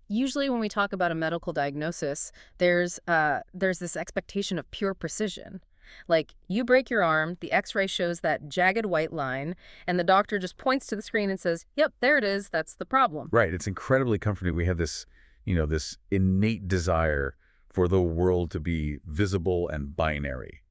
Usually when we talk about a medical diagnosis, there's this expectation of pure precision. Like, you break your arm, the x-ray shows that jagged white line, and the doctor just points to the screen and says, yep, there it is, that's the problem. Right. It's incredibly comforting. We have this innate desire for the world to be visible and binary,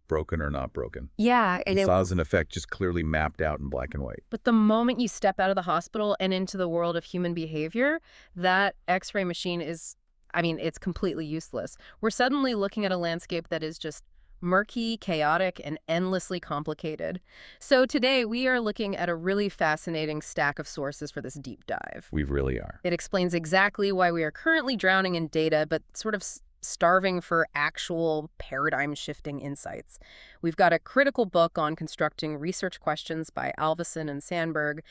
broken or not broken. Yeah, And cause and effect just clearly mapped out in black and white. but the moment you step out of the hospital and into the world of human behavior, that x-ray machine it's completely useless. We're suddenly looking at a landscape that is just murky, chaotic, and endlessly complicated. So today we are looking at a really fascinating stack of sources for this deep dive. We really are. It explains exactly why we are currently drowning in data, but sort of starving for actual paradigm-shifting insights. We've got a critical book on constructing research questions by Alveson and Sandberg,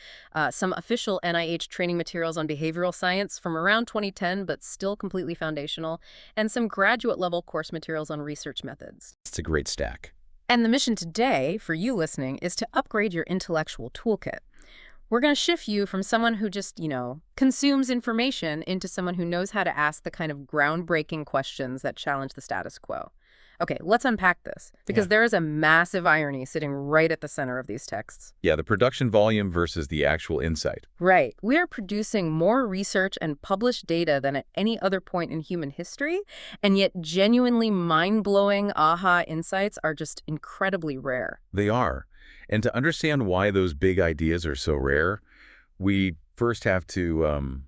some official NIH training materials on behavioral science from around 2010, but still completely foundational, and some graduate-level course materials on research methods. It's a great stack. And the mission today, for you listening, is to upgrade your intellectual toolkit. We're going to shift you from someone who just, consumes information into someone who knows how to ask the kind of groundbreaking questions that challenge the status quo. Okay, let's unpack this, because there is a massive irony sitting right at the center of these texts. Yeah, the production volume versus the actual insight. Right. We are producing more research and published data than at any other point in human history, and yet genuinely mind-blowing aha insights are just incredibly rare. They are. And to understand why those big ideas are so rare, we first have to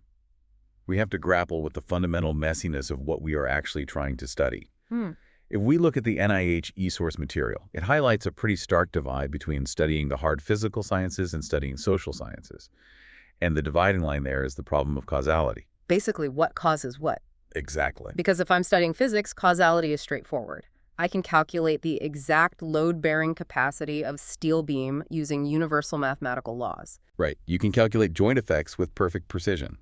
grapple with the fundamental messiness of what we are actually trying to study. If we look at the NIH eSource material, it highlights a pretty stark divide between studying the hard physical sciences and studying social sciences. And the dividing line there is the problem of causality. Basically, what causes what? Exactly. Because if I'm studying physics, causality is straightforward. I can calculate the exact load-bearing capacity of steel beam using universal mathematical laws. Right. You can calculate joint effects with perfect precision.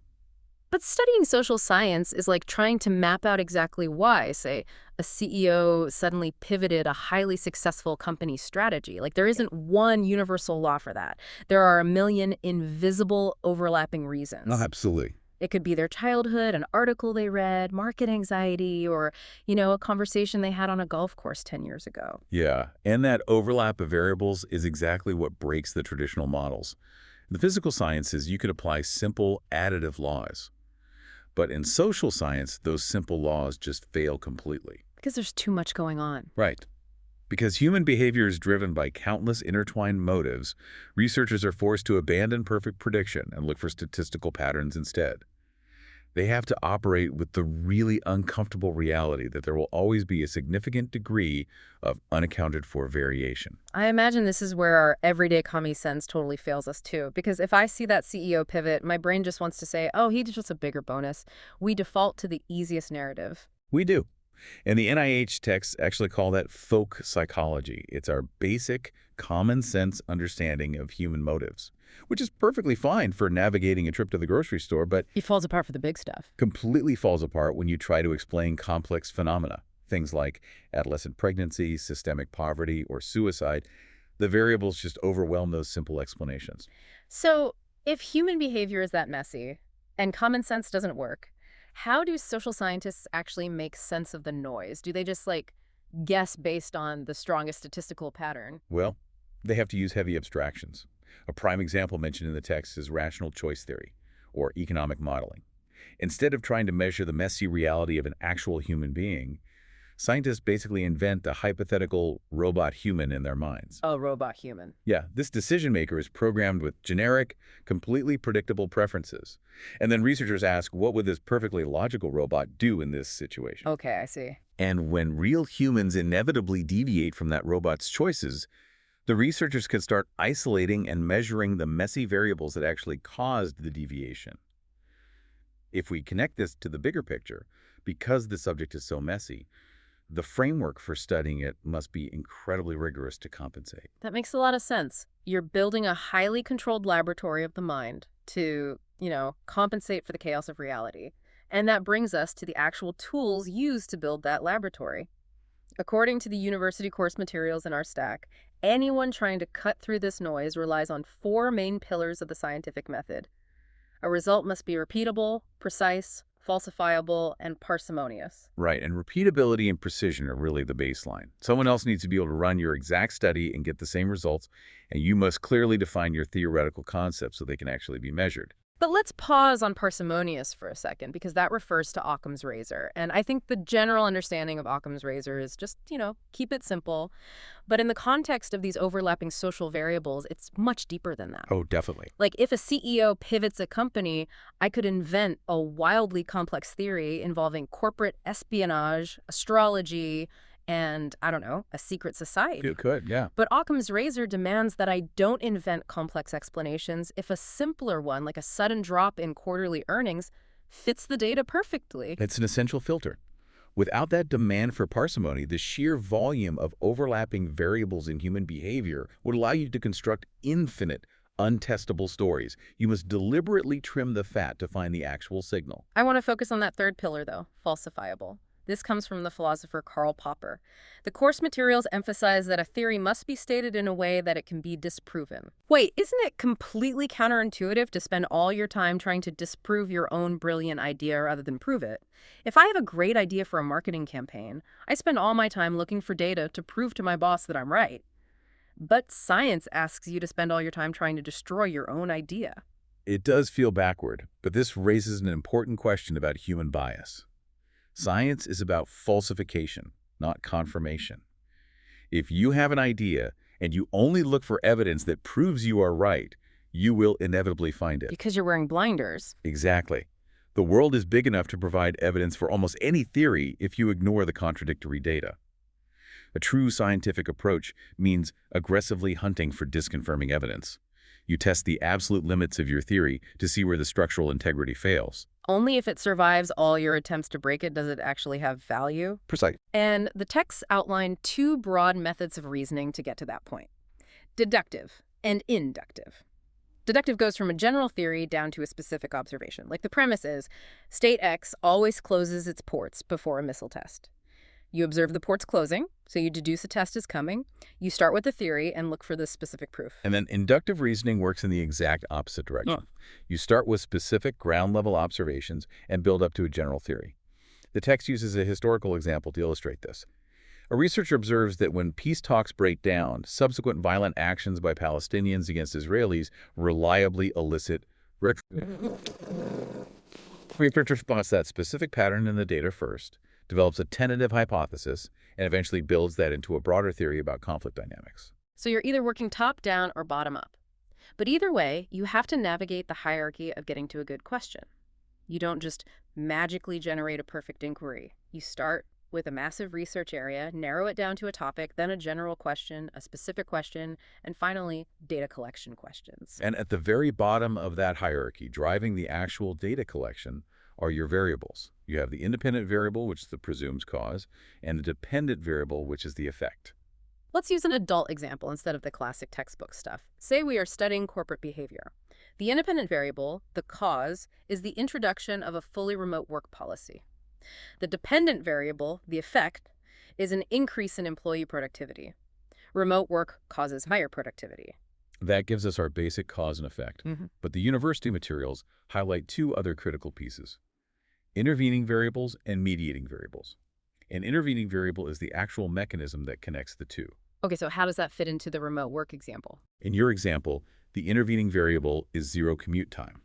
But studying social science is like trying to map out exactly why, say, a CEO suddenly pivoted a highly successful company's strategy. Like, there isn't one universal law for that. There are a million invisible overlapping reasons. No, absolutely. It could be their childhood, an article they read, market anxiety, or, a conversation they had on a golf course 10 years ago. Yeah, and that overlap of variables is exactly what breaks the traditional models. In the physical sciences, you could apply simple additive laws. But in social science, those simple laws just fail completely. Because there's too much going on. Right. Because human behavior is driven by countless intertwined motives, researchers are forced to abandon perfect prediction and look for statistical patterns instead. They have to operate with the really uncomfortable reality that there will always be a significant degree of unaccounted for variation. I imagine this is where our everyday common sense totally fails us too. Because if I see that CEO pivot, my brain just wants to say, oh, he did just a bigger bonus. We default to the easiest narrative. We do. And the NIH texts actually call that folk psychology. It's our basic, common sense understanding of human motives, which is perfectly fine for navigating a trip to the grocery store, but It falls apart for the big stuff. completely falls apart when you try to explain complex phenomena, things like adolescent pregnancy, systemic poverty, or suicide. The variables just overwhelm those simple explanations. So if human behavior is that messy and common sense doesn't work, how do social scientists actually make sense of the noise? Do they just, guess based on the strongest statistical pattern? Well, they have to use heavy abstractions. A prime example mentioned in the text is rational choice theory, or economic modeling. Instead of trying to measure the messy reality of an actual human being, scientists basically invent a hypothetical robot human in their minds. A robot human. Yeah, this decision maker is programmed with generic, completely predictable preferences. And then researchers ask, what would this perfectly logical robot do in this situation? Okay, I see. And when real humans inevitably deviate from that robot's choices, the researchers can start isolating and measuring the messy variables that actually caused the deviation. If we connect this to the bigger picture, because the subject is so messy, the framework for studying it must be incredibly rigorous to compensate. That makes a lot of sense. You're building a highly controlled laboratory of the mind to, compensate for the chaos of reality. And that brings us to the actual tools used to build that laboratory. According to the university course materials in our stack, anyone trying to cut through this noise relies on 4 main pillars of the scientific method. A result must be repeatable, precise, falsifiable, and parsimonious. Right, and repeatability and precision are really the baseline. Someone else needs to be able to run your exact study and get the same results, and you must clearly define your theoretical concepts so they can actually be measured. But let's pause on parsimonious for a second, because that refers to Occam's razor. And I think the general understanding of Occam's razor is just, keep it simple. But in the context of these overlapping social variables, it's much deeper than that. Oh, definitely. Like if a CEO pivots a company, I could invent a wildly complex theory involving corporate espionage, astrology, and, I don't know, a secret society. You could, yeah. But Occam's razor demands that I don't invent complex explanations if a simpler one, like a sudden drop in quarterly earnings, fits the data perfectly. It's an essential filter. Without that demand for parsimony, the sheer volume of overlapping variables in human behavior would allow you to construct infinite, untestable stories. You must deliberately trim the fat to find the actual signal. I want to focus on that third pillar, though, falsifiable. This comes from the philosopher Karl Popper. The course materials emphasize that a theory must be stated in a way that it can be disproven. Wait, isn't it completely counterintuitive to spend all your time trying to disprove your own brilliant idea rather than prove it? If I have a great idea for a marketing campaign, I spend all my time looking for data to prove to my boss that I'm right. But science asks you to spend all your time trying to destroy your own idea. It does feel backward, but this raises an important question about human bias. Science is about falsification, not confirmation. If you have an idea and you only look for evidence that proves you are right, you will inevitably find it. Because you're wearing blinders. Exactly. The world is big enough to provide evidence for almost any theory if you ignore the contradictory data. A true scientific approach means aggressively hunting for disconfirming evidence. You test the absolute limits of your theory to see where the structural integrity fails. Only if it survives all your attempts to break it does it actually have value. Precise. And the texts outline two broad methods of reasoning to get to that point: deductive and inductive. Deductive goes from a general theory down to a specific observation. Like the premise is, state X always closes its ports before a missile test. You observe the ports closing, so you deduce a test is coming. You start with the theory and look for the specific proof. And then inductive reasoning works in the exact opposite direction. Oh. You start with specific ground-level observations and build up to a general theory. The text uses a historical example to illustrate this. A researcher observes that when peace talks break down, subsequent violent actions by Palestinians against Israelis reliably elicit researcher spots that specific pattern in the data first, develops a tentative hypothesis, and eventually builds that into a broader theory about conflict dynamics. So you're either working top-down or bottom-up. But either way, you have to navigate the hierarchy of getting to a good question. You don't just magically generate a perfect inquiry. You start with a massive research area, narrow it down to a topic, then a general question, a specific question, and finally, data collection questions. And at the very bottom of that hierarchy, driving the actual data collection, are your variables. You have the independent variable, which is the presumed cause, and the dependent variable, which is the effect. Let's use an adult example instead of the classic textbook stuff. Say we are studying corporate behavior. The independent variable, the cause, is the introduction of a fully remote work policy. The dependent variable, the effect, is an increase in employee productivity. Remote work causes higher productivity. That gives us our basic cause and effect. But the university materials highlight two other critical pieces: intervening variables and mediating variables. An intervening variable is the actual mechanism that connects the two. Okay, so how does that fit into the remote work example? In your example, the intervening variable is zero commute time.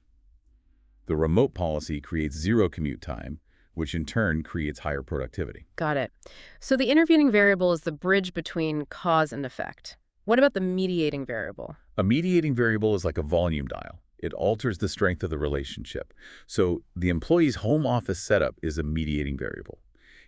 The remote policy creates zero commute time, which in turn creates higher productivity. Got it. So the intervening variable is the bridge between cause and effect. What about the mediating variable? A mediating variable is like a volume dial. It alters the strength of the relationship. So the employee's home office setup is a mediating variable.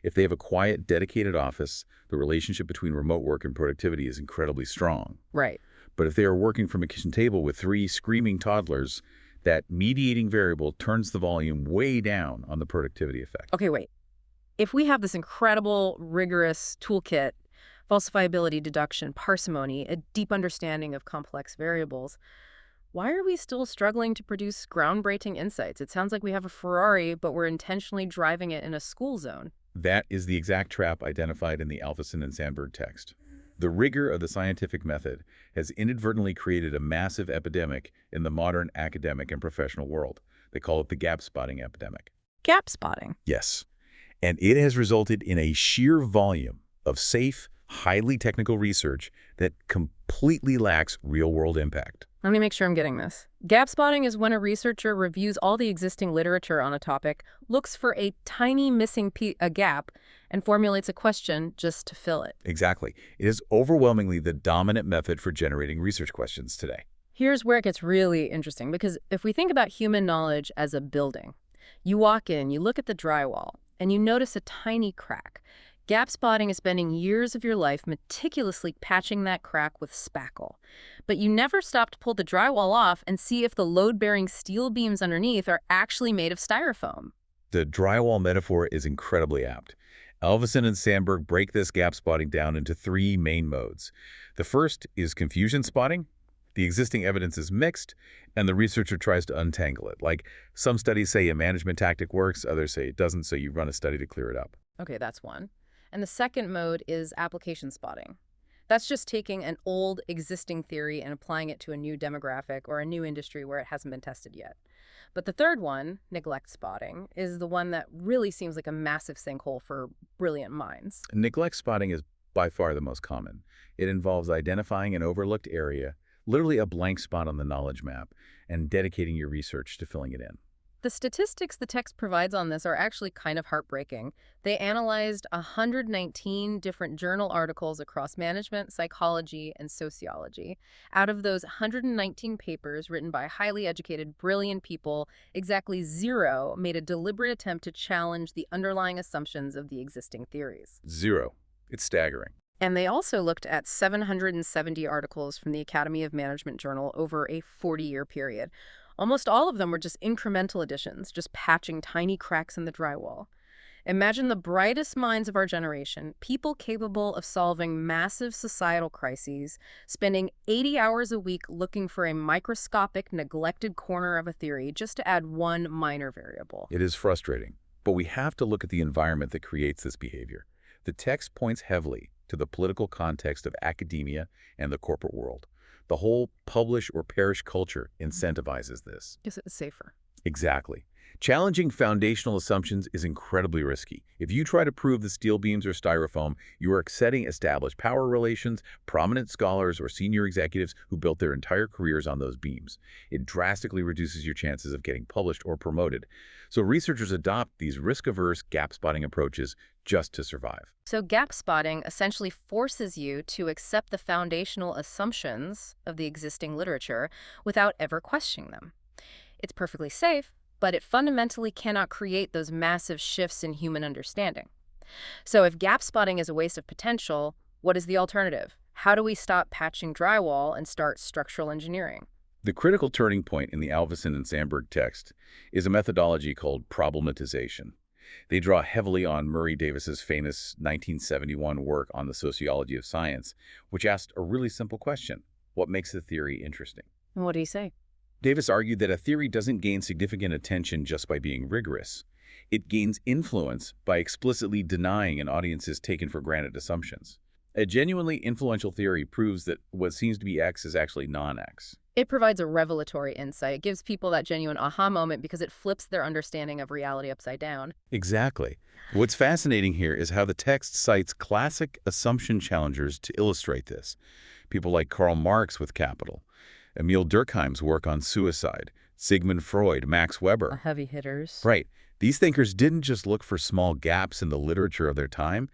If they have a quiet, dedicated office, the relationship between remote work and productivity is incredibly strong. Right. But if they are working from a kitchen table with 3 screaming toddlers, that mediating variable turns the volume way down on the productivity effect. Okay, wait. If we have this incredible, rigorous toolkit, falsifiability, deduction, parsimony, a deep understanding of complex variables, why are we still struggling to produce groundbreaking insights? It sounds like we have a Ferrari, but we're intentionally driving it in a school zone. That is the exact trap identified in the Alpheson and Sandberg text. The rigor of the scientific method has inadvertently created a massive epidemic in the modern academic and professional world. They call it the gap spotting epidemic. Gap spotting. Yes. And it has resulted in a sheer volume of safe, highly technical research that completely lacks real-world impact. Let me make sure I'm getting this. Gap spotting is when a researcher reviews all the existing literature on a topic, looks for a tiny missing a gap, and formulates a question just to fill it. Exactly. It is overwhelmingly the dominant method for generating research questions today. Here's where it gets really interesting, because if we think about human knowledge as a building, you walk in, you look at the drywall, and you notice a tiny crack. Gap spotting is spending years of your life meticulously patching that crack with spackle. But you never stop to pull the drywall off and see if the load-bearing steel beams underneath are actually made of styrofoam. The drywall metaphor is incredibly apt. Alvesen and Sandberg break this gap spotting down into three main modes. The first is confusion spotting. The existing evidence is mixed, and the researcher tries to untangle it. Like, some studies say a management tactic works, others say it doesn't, so you run a study to clear it up. Okay, that's one. And the second mode is application spotting. That's just taking an old existing theory and applying it to a new demographic or a new industry where it hasn't been tested yet. But the third one, neglect spotting, is the one that really seems like a massive sinkhole for brilliant minds. Neglect spotting is by far the most common. It involves identifying an overlooked area, literally a blank spot on the knowledge map, and dedicating your research to filling it in. The statistics the text provides on this are actually kind of heartbreaking. They analyzed 119 different journal articles across management, psychology, and sociology. Out of those 119 papers written by highly educated, brilliant people, exactly 0 made a deliberate attempt to challenge the underlying assumptions of the existing theories. 0. It's staggering. And they also looked at 770 articles from the Academy of Management Journal over a 40-year period. Almost all of them were just incremental additions, just patching tiny cracks in the drywall. Imagine the brightest minds of our generation, people capable of solving massive societal crises, spending 80 hours a week looking for a microscopic, neglected corner of a theory just to add one minor variable. It is frustrating, but we have to look at the environment that creates this behavior. The text points heavily to the political context of academia and the corporate world. The whole publish or perish culture incentivizes this. Because it's safer. Exactly. Challenging foundational assumptions is incredibly risky. If you try to prove the steel beams are styrofoam, you are upsetting established power relations, prominent scholars, or senior executives who built their entire careers on those beams. It drastically reduces your chances of getting published or promoted. So researchers adopt these risk-averse, gap-spotting approaches just to survive. So gap spotting essentially forces you to accept the foundational assumptions of the existing literature without ever questioning them. It's perfectly safe, but it fundamentally cannot create those massive shifts in human understanding. So if gap spotting is a waste of potential, what is the alternative? How do we stop patching drywall and start structural engineering? The critical turning point in the Alvesen and Sandberg text is a methodology called problematization. They draw heavily on Murray Davis's famous 1971 work on the sociology of science, which asked a really simple question: what makes a theory interesting? And what do you say? Davis argued that a theory doesn't gain significant attention just by being rigorous. It gains influence by explicitly denying an audience's taken-for-granted assumptions. A genuinely influential theory proves that what seems to be X is actually non-X. It provides a revelatory insight. It gives people that genuine aha moment because it flips their understanding of reality upside down. Exactly. What's fascinating here is how the text cites classic assumption challengers to illustrate this. People like Karl Marx with Capital, Emil Durkheim's work on suicide, Sigmund Freud, Max Weber. Heavy hitters. Right. These thinkers didn't just look for small gaps in the literature of their time.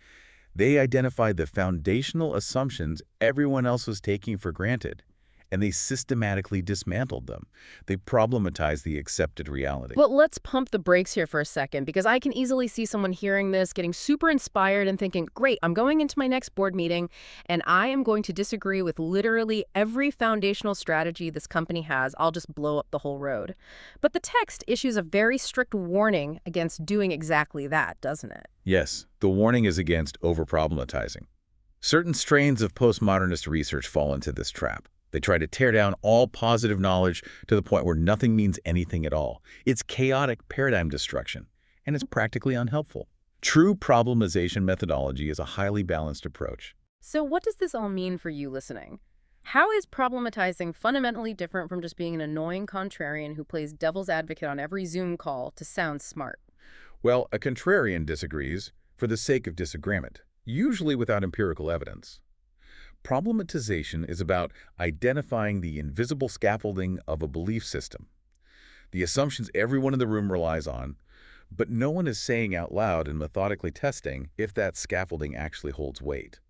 They identified the foundational assumptions everyone else was taking for granted, and they systematically dismantled them. They problematized the accepted reality. Well, let's pump the brakes here for a second, because I can easily see someone hearing this, getting super inspired and thinking, great, I'm going into my next board meeting, and I am going to disagree with literally every foundational strategy this company has. I'll just blow up the whole road. But the text issues a very strict warning against doing exactly that, doesn't it? Yes, the warning is against over-problematizing. Certain strains of postmodernist research fall into this trap. They try to tear down all positive knowledge to the point where nothing means anything at all. It's chaotic paradigm destruction, and it's practically unhelpful. True problematization methodology is a highly balanced approach. So what does this all mean for you listening? How is problematizing fundamentally different from just being an annoying contrarian who plays devil's advocate on every Zoom call to sound smart? Well, a contrarian disagrees for the sake of disagreement, usually without empirical evidence. Problematization is about identifying the invisible scaffolding of a belief system, the assumptions everyone in the room relies on, but no one is saying out loud and methodically testing if that scaffolding actually holds weight.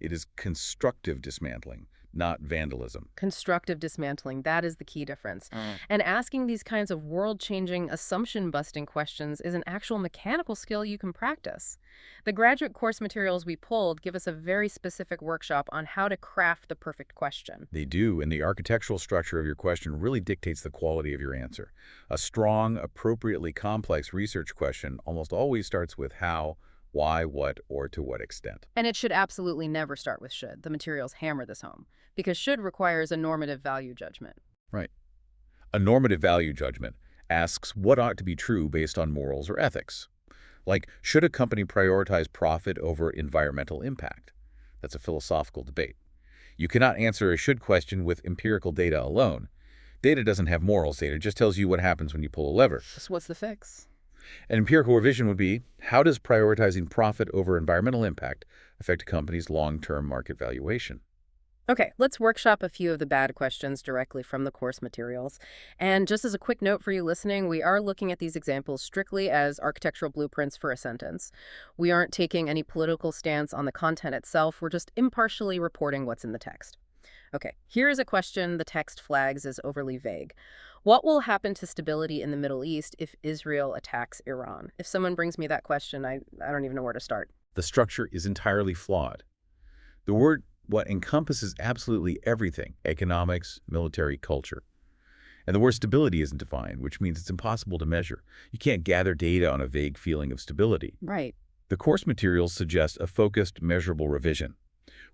It is constructive dismantling, not vandalism. Constructive dismantling, that is the key difference. And asking these kinds of world-changing, assumption-busting questions is an actual mechanical skill you can practice. The graduate course materials we pulled give us a very specific workshop on how to craft the perfect question. They do, and the architectural structure of your question really dictates the quality of your answer. A strong, appropriately complex research question almost always starts with how, why, what, or to what extent. And it should absolutely never start with should. The materials hammer this home, because should requires a normative value judgment. Right. A normative value judgment asks what ought to be true based on morals or ethics. Like, should a company prioritize profit over environmental impact? That's a philosophical debate. You cannot answer a should question with empirical data alone. Data doesn't have morals. Data just tells you what happens when you pull a lever. So what's the fix? An empirical revision would be, how does prioritizing profit over environmental impact affect a company's long-term market valuation? Okay, let's workshop a few of the bad questions directly from the course materials. And just as a quick note for you listening, we are looking at these examples strictly as architectural blueprints for a sentence. We aren't taking any political stance on the content itself, we're just impartially reporting what's in the text. Okay, here is a question the text flags as overly vague. What will happen to stability in the Middle East if Israel attacks Iran? If someone brings me that question, I don't even know where to start. The structure is entirely flawed. The word what encompasses absolutely everything, economics, military, culture. And the word stability isn't defined, which means it's impossible to measure. You can't gather data on a vague feeling of stability. Right. The course materials suggest a focused, measurable revision.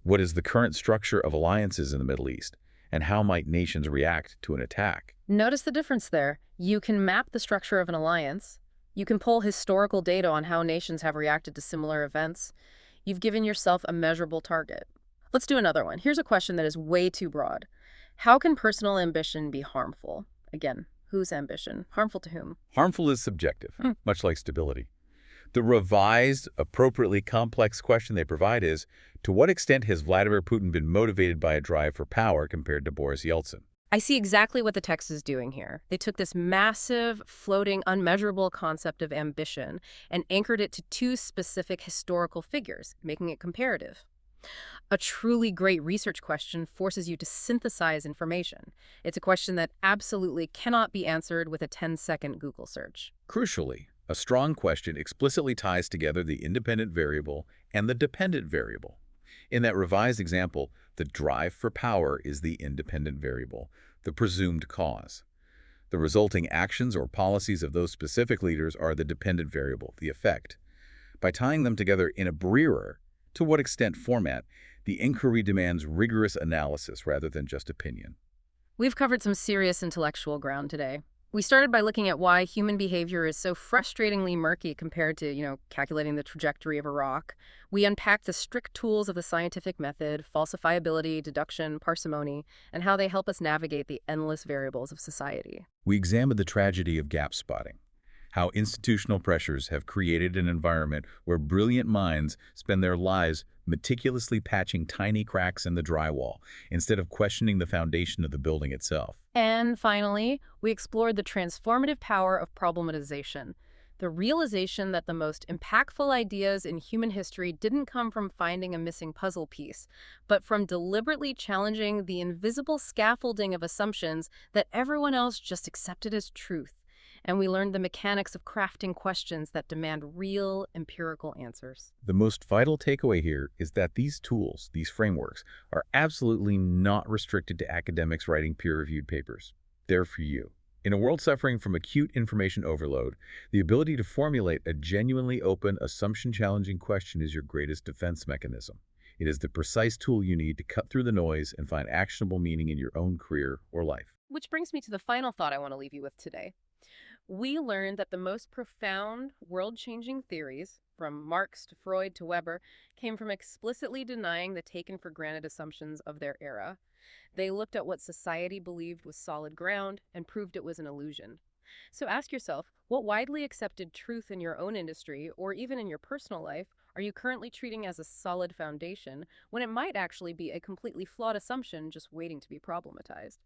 What is the current structure of alliances in the Middle East, and how might nations react to an attack? Notice the difference there. You can map the structure of an alliance. You can pull historical data on how nations have reacted to similar events. You've given yourself a measurable target. Let's do another one. Here's a question that is way too broad. How can personal ambition be harmful? Again, whose ambition? Harmful to whom? Harmful is subjective, much like stability. The revised, appropriately complex question they provide is, to what extent has Vladimir Putin been motivated by a drive for power compared to Boris Yeltsin? I see exactly what the text is doing here. They took this massive, floating, unmeasurable concept of ambition and anchored it to two specific historical figures, making it comparative. A truly great research question forces you to synthesize information. It's a question that absolutely cannot be answered with a 10-second Google search. Crucially, a strong question explicitly ties together the independent variable and the dependent variable. In that revised example, the drive for power is the independent variable, the presumed cause. The resulting actions or policies of those specific leaders are the dependent variable, the effect. By tying them together in a brewer, to what extent format, the inquiry demands rigorous analysis rather than just opinion. We've covered some serious intellectual ground today. We started by looking at why human behavior is so frustratingly murky compared to, calculating the trajectory of a rock. We unpacked the strict tools of the scientific method, falsifiability, deduction, parsimony, and how they help us navigate the endless variables of society. We examined the tragedy of gap spotting, how institutional pressures have created an environment where brilliant minds spend their lives meticulously patching tiny cracks in the drywall instead of questioning the foundation of the building itself. And finally, we explored the transformative power of problematization, the realization that the most impactful ideas in human history didn't come from finding a missing puzzle piece, but from deliberately challenging the invisible scaffolding of assumptions that everyone else just accepted as truth. And we learned the mechanics of crafting questions that demand real, empirical answers. The most vital takeaway here is that these tools, these frameworks, are absolutely not restricted to academics writing peer-reviewed papers. They're for you. In a world suffering from acute information overload, the ability to formulate a genuinely open, assumption-challenging question is your greatest defense mechanism. It is the precise tool you need to cut through the noise and find actionable meaning in your own career or life. Which brings me to the final thought I want to leave you with today. We learned that the most profound, world-changing theories, from Marx to Freud to Weber, came from explicitly denying the taken-for-granted assumptions of their era. They looked at what society believed was solid ground and proved it was an illusion. So ask yourself, what widely accepted truth in your own industry or even in your personal life are you currently treating as a solid foundation when it might actually be a completely flawed assumption just waiting to be problematized?